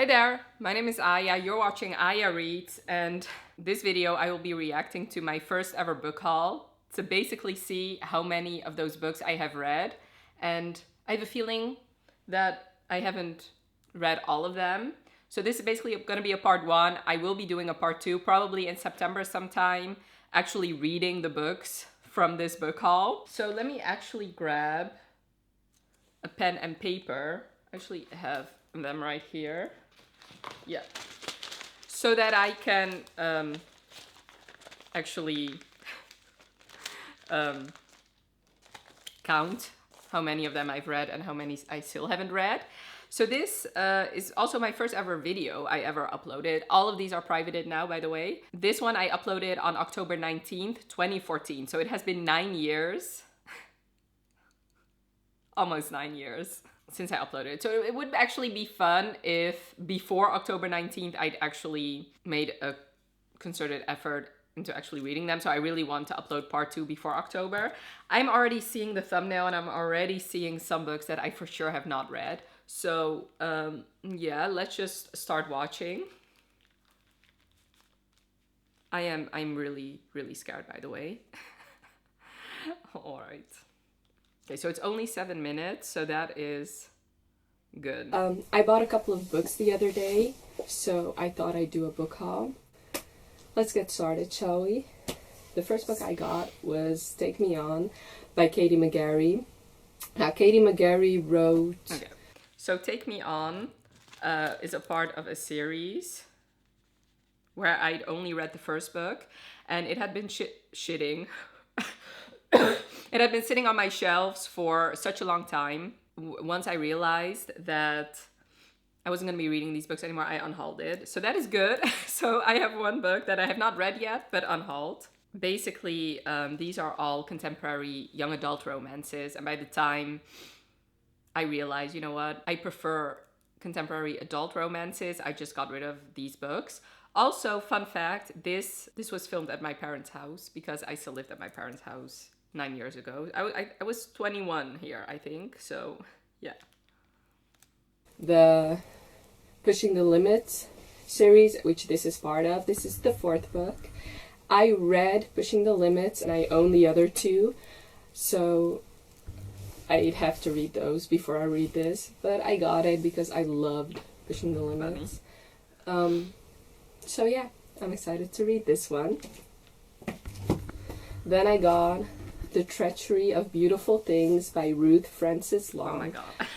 Hi there, my name is Aya, you're watching Aya Reads, and this video I will be reacting to my first ever book haul to basically see how many of those books I have read, and I have a feeling that I haven't read all of them. So this is basically going to be a part one. I will be doing a part two probably in September sometime, actually reading the books from this book haul. So let me actually grab a pen and paper. I actually have them right here. Yeah, so that I can actually count how many of them I've read and how many I still haven't read. So this is also my first ever video I ever uploaded. All of these are privated now, by the way. This one I uploaded on October 19th, 2014. So it has been 9 years. Almost 9 years since I uploaded it. So it would actually be fun if before October 19th I'd actually made a concerted effort into actually reading them. So I really want to upload part two before October. I'm already seeing the thumbnail and I'm already seeing some books that I for sure have not read. So yeah, let's just start watching. I'm really scared, by the way. All right. Okay, so it's only 7 minutes, so that is good. I bought a couple of books the other day, so I thought I'd do a book haul. Let's get started, shall we? The first book I got was Take Me On by Katie McGarry. Katie McGarry wrote... Okay, so Take Me On is a part of a series where I'd only read the first book, and it had been shitting. It had been sitting on my shelves for such a long time. Once I realized that I wasn't going to be reading these books anymore, I unhauled it. So that is good. So I have one book that I have not read yet, but unhauled. Basically, these are all contemporary young adult romances. And by the time I realized, you know what, I prefer contemporary adult romances, I just got rid of these books. Also, fun fact, this was filmed at my parents' house because I still lived at my parents' house 9 years ago. I was 21 here, I think, so yeah. The Pushing the Limits series, which this is part of. This is the fourth book. I read Pushing the Limits and I own the other two, so I'd have to read those before I read this, but I got it because I loved Pushing the Limits. So yeah, I'm excited to read this one. Then I got The Treachery of Beautiful Things by Ruth Francis Long. Oh my god.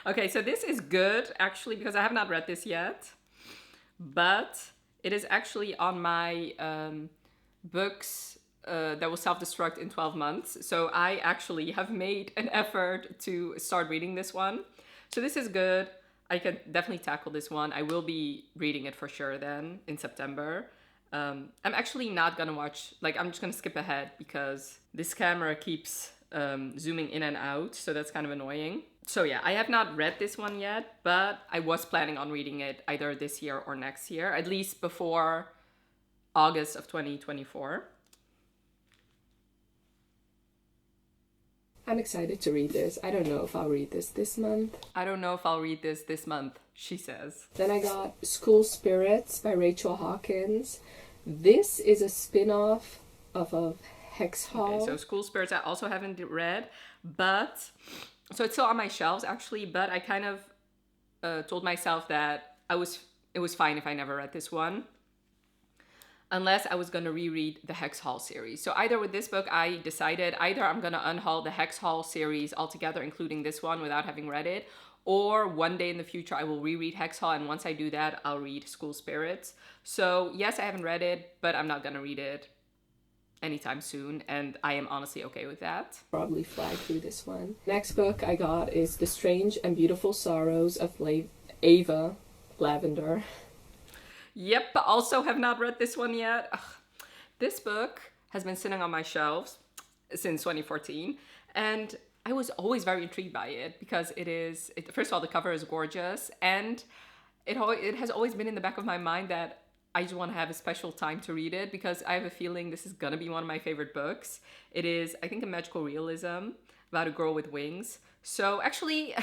Okay, so this is good, actually, because I have not read this yet. But it is actually on my books that will self-destruct in 12 months. So I actually have made an effort to start reading this one. So this is good. I can definitely tackle this one. I will be reading it for sure then in September. I'm actually not gonna watch, like I'm just gonna skip ahead because this camera keeps zooming in and out, so that's kind of annoying. So yeah, I have not read this one yet, but I was planning on reading it either this year or next year, at least before August of 2024. I'm excited to read this. I don't know if I'll read this month. I don't know if I'll read this month, she says. Then I got School Spirits by Rachel Hawkins. This is a spin-off of a Hex Hall. Okay, so School Spirits I also haven't read, but... So it's still on my shelves, actually, but I kind of told myself that it was fine if I never read this one. Unless I was going to reread the Hex Hall series. So either with this book, I decided either I'm going to unhaul the Hex Hall series altogether, including this one, without having read it, or one day in the future I will reread Hex Hall, and once I do that, I'll read School Spirits. So yes, I haven't read it, but I'm not going to read it anytime soon, and I am honestly okay with that. Probably fly through this one. Next book I got is The Strange and Beautiful Sorrows of Ava Lavender. Yep, also have not read this one yet. Ugh. This book has been sitting on my shelves since 2014, and I was always very intrigued by it because first of all, the cover is gorgeous, and it has always been in the back of my mind that I just want to have a special time to read it because I have a feeling this is gonna be one of my favorite books. It is, I think, a magical realism about a girl with wings. So actually,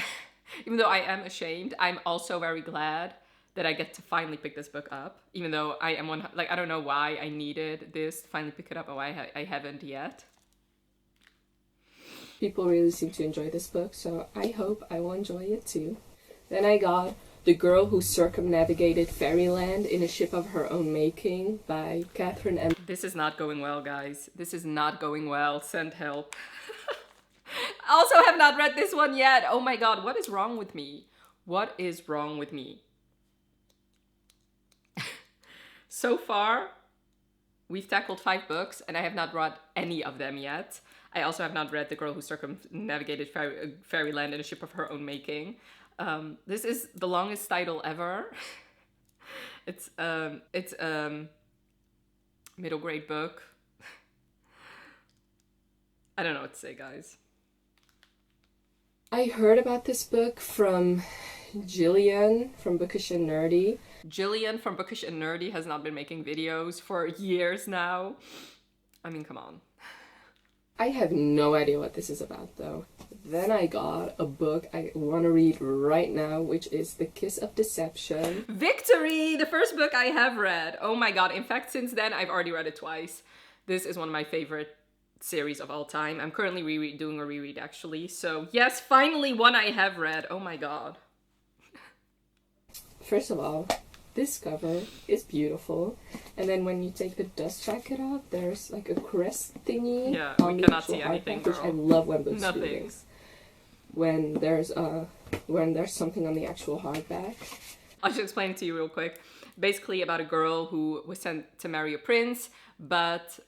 Even though I am ashamed, I'm also very glad that I get to finally pick this book up. Even though I am one, like, I don't know why I needed this to finally pick it up, or why I haven't yet. People really seem to enjoy this book, so I hope I will enjoy it too. Then I got The Girl Who Circumnavigated Fairyland in a Ship of Her Own Making by Catherine M. This is not going well, guys. This is not going well. Send help. I also have not read this one yet. Oh my god, what is wrong with me? What is wrong with me? So far, we've tackled 5 books, and I have not read any of them yet. I also have not read The Girl Who Circumnavigated Fairyland in a Ship of Her Own Making. This is the longest title ever. It's middle grade book. I don't know what to say, guys. I heard about this book from Jillian from Bookish and Nerdy. Jillian from Bookish and Nerdy has not been making videos for years now. I mean, come on. I have no idea what this is about, though. Then I got a book I want to read right now, which is The Kiss of Deception. Victory! The first book I have read. Oh my god. In fact, since then, I've already read it twice. This is one of my favorite series of all time. I'm currently doing a reread, actually. So, yes, finally one I have read. Oh my god. First of all, this cover is beautiful. And then when you take the dust jacket off, there's like a crest thingy. Yeah, on we the cannot actual see anything, hardback, which I girl. love when books do Nothing. this. When there's something on the actual hardback. I'll just explain it to you real quick. Basically about a girl who was sent to marry a prince, but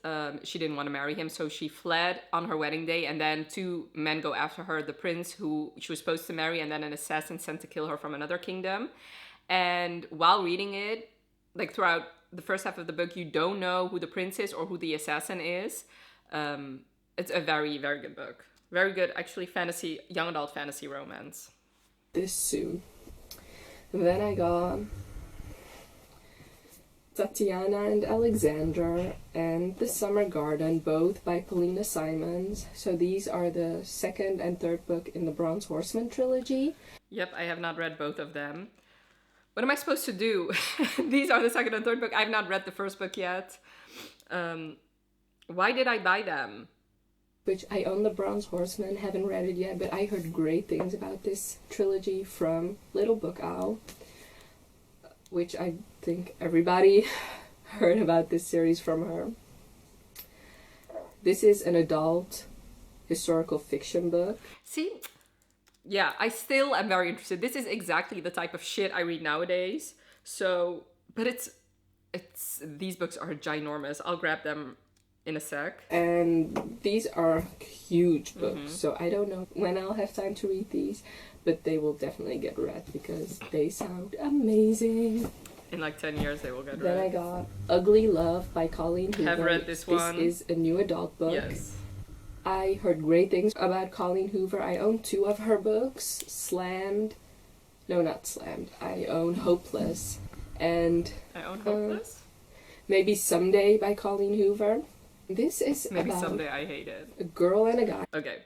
she didn't want to marry him, so she fled on her wedding day, and then 2 men go after her, the prince who she was supposed to marry, and then an assassin sent to kill her from another kingdom. And while reading it, like throughout the first half of the book, you don't know who the prince is or who the assassin is. It's a very, very good book. Very good, actually, fantasy, young adult fantasy romance. This soon. Then I got Tatiana and Alexander and The Summer Garden, both by Paulina Simons. So these are the second and third book in the Bronze Horseman trilogy. Yep, I have not read both of them. What am I supposed to do? These are the second and third book. I've not read the first book yet. Why did I buy them? Which I own the Bronze Horseman, haven't read it yet, but I heard great things about this trilogy from Little Book Owl, which I think everybody heard about this series from her. This is an adult historical fiction book. See? Yeah, I still am very interested. This is exactly the type of shit I read nowadays. So, but it's these books are ginormous. I'll grab them in a sec. And these are huge books, so I don't know when I'll have time to read these, but they will definitely get read because they sound amazing. In like 10 years, they will get Then read. I got Ugly Love by Colleen Hoover. Have read this one. This is a new adult book. Yes. I heard great things about Colleen Hoover. I own 2 of her books. Slammed. No, not Slammed. I own Hopeless. And I own Hopeless. Maybe Someday by Colleen Hoover. This is Maybe about someday I hate it. a girl and a guy. Okay.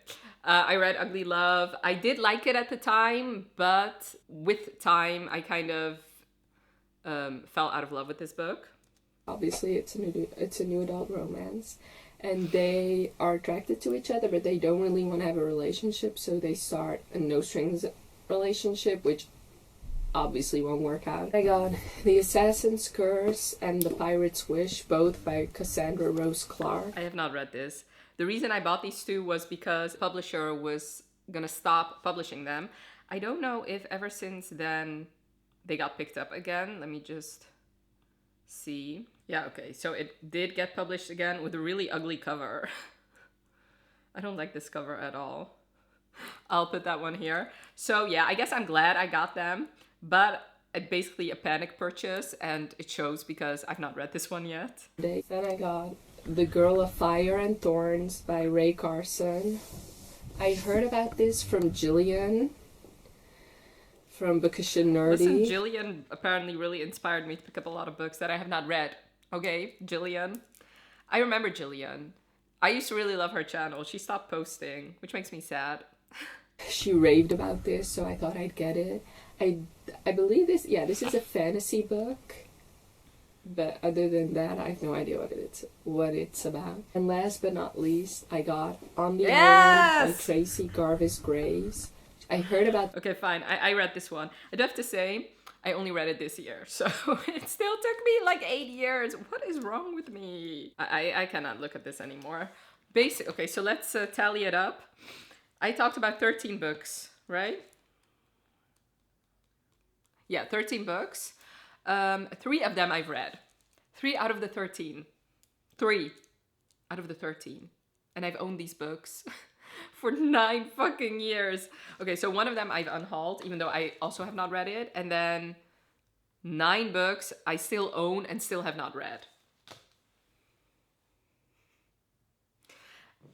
I read Ugly Love. I did like it at the time, but with time, I kind of fell out of love with this book. Obviously, it's a new adult romance. And they are attracted to each other, but they don't really want to have a relationship, so they start a no-strings relationship, which obviously won't work out. I got The Assassin's Curse and The Pirate's Wish, both by Cassandra Rose Clark. I have not read this. The reason I bought these 2 was because the publisher was gonna stop publishing them. I don't know if ever since then they got picked up again. Let me just see. Yeah, okay, so it did get published again with a really ugly cover. I don't like this cover at all. I'll put that one here. So yeah, I guess I'm glad I got them, but it's basically a panic purchase, and it shows because I've not read this one yet. Then I got The Girl of Fire and Thorns by Ray Carson. I heard about this from Jillian from Bookish and Nerdy. Listen, Jillian apparently really inspired me to pick up a lot of books that I have not read. Okay, Jillian. I remember Jillian. I used to really love her channel. She stopped posting, which makes me sad. She raved about this, so I thought I'd get it. I believe this. Yeah, this is a fantasy book. But other than that, I have no idea what it's about. And last but not least, I got On the Island by Tracy Garvis Graves. I heard about. Okay, fine. I read this one. I do have to say, I only read it this year, so it still took me like 8 years. What is wrong with me? I cannot look at this anymore. Okay, so let's tally it up. I talked about 13 books, right? Yeah, 13 books. 3 of them I've read. 3 out of the 13. 3 out of the 13. And I've owned these books for 9 fucking years. Okay, so 1 of them I've unhauled, even though I also have not read it. And then 9 books I still own and still have not read.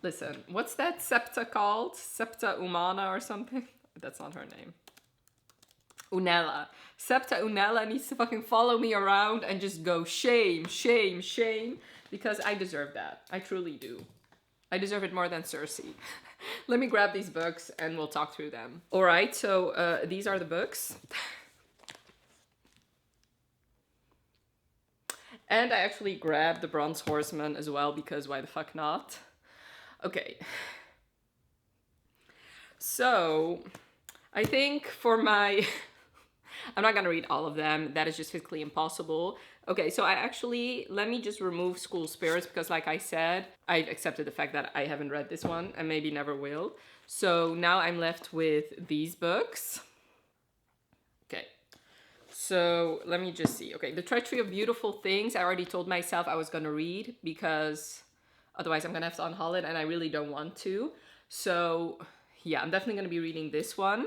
Listen, what's that Septa called? Septa Umana or something? That's not her name. Unella. Septa Unella needs to fucking follow me around and just go shame, shame, shame. Because I deserve that. I truly do. I deserve it more than Cersei. Let me grab these books and we'll talk through them. Alright, so these are the books. And I actually grabbed the Bronze Horseman as well because why the fuck not? Okay. So, I think for my... I'm not gonna read all of them. That is just physically impossible. Okay, so let me just remove School Spirits because like I said, I've accepted the fact that I haven't read this one and maybe never will. So now I'm left with these books. Okay, so let me just see. Okay, The Treachery of Beautiful Things, I already told myself I was gonna read because otherwise I'm gonna have to unhaul it and I really don't want to. So yeah, I'm definitely gonna be reading this one.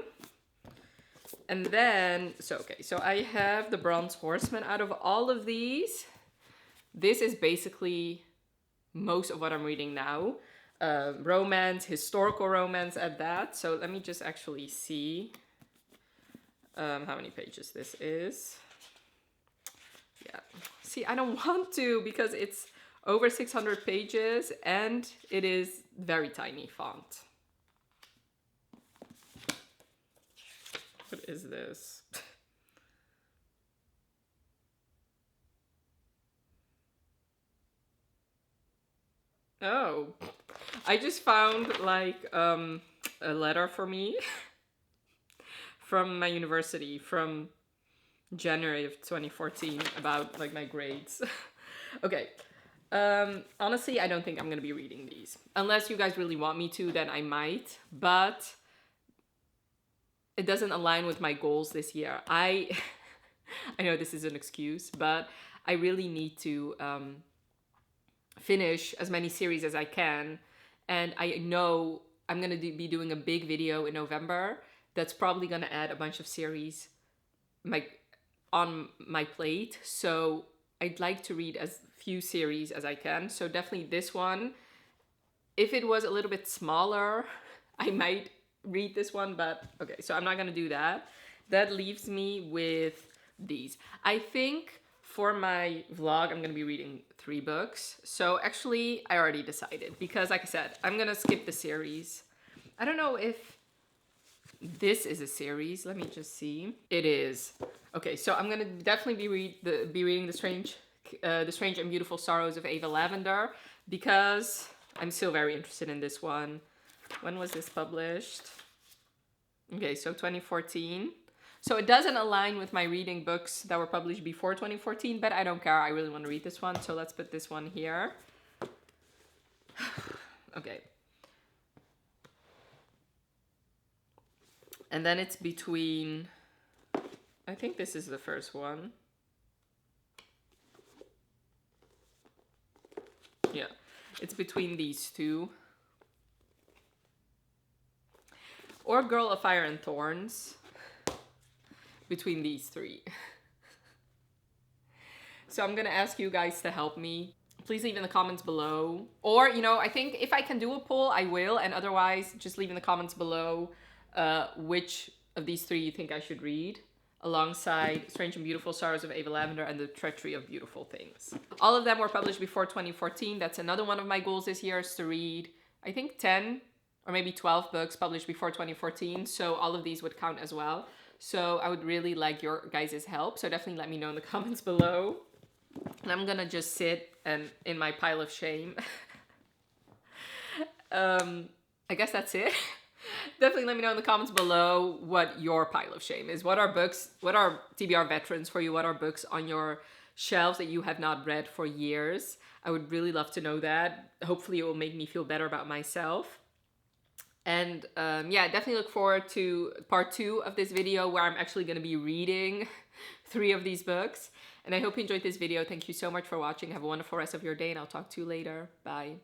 And then, so I have the Bronze Horseman. Out of all of these, this is basically most of what I'm reading now. Romance, historical romance at that. So let me just actually see how many pages this is. Yeah, see, I don't want to because it's over 600 pages and it is very tiny font. What is this? Oh, I just found like a letter for me from my university from January of 2014 about like my grades. Okay. Honestly, I don't think I'm gonna be reading these. Unless you guys really want me to, then I might. But it doesn't align with my goals this year. I know this is an excuse, but I really need to finish as many series as I can. And I know I'm going to be doing a big video in November that's probably going to add a bunch of series on my plate. So I'd like to read as few series as I can. So definitely this one. If it was a little bit smaller, I might read this one, but okay, so I'm not gonna do that. That leaves me with these. I think for my vlog, I'm gonna be reading 3 books. So actually, I already decided because like I said, I'm gonna skip the series. I don't know if this is a series. Let me just see. It is. Okay, so I'm gonna definitely be reading the Strange and Beautiful Sorrows of Ava Lavender because I'm still very interested in this one. When was this published? Okay, so 2014. So it doesn't align with my reading books that were published before 2014, but I don't care. I really want to read this one. So let's put this one here. Okay. And then it's between, I think this is the first one. Yeah, it's between these 2. Or Girl of Fire and Thorns. Between these 3. So I'm gonna ask you guys to help me. Please leave in the comments below. Or, you know, I think if I can do a poll, I will. And otherwise, just leave in the comments below which of these 3 you think I should read. Alongside Strange and Beautiful Sorrows of Ava Lavender and The Treachery of Beautiful Things. All of them were published before 2014. That's another one of my goals this year is to read, I think 10 or maybe 12 books published before 2014. So all of these would count as well. So I would really like your guys' help. So definitely let me know in the comments below. And I'm gonna just sit and in my pile of shame. I guess that's it. Definitely let me know in the comments below what your pile of shame is. What are books, what are TBR veterans for you? What are books on your shelves that you have not read for years? I would really love to know that. Hopefully it will make me feel better about myself. And yeah, definitely look forward to part 2 of this video where I'm actually going to be reading 3 of these books. And I hope you enjoyed this video. Thank you so much for watching. Have a wonderful rest of your day and I'll talk to you later. Bye.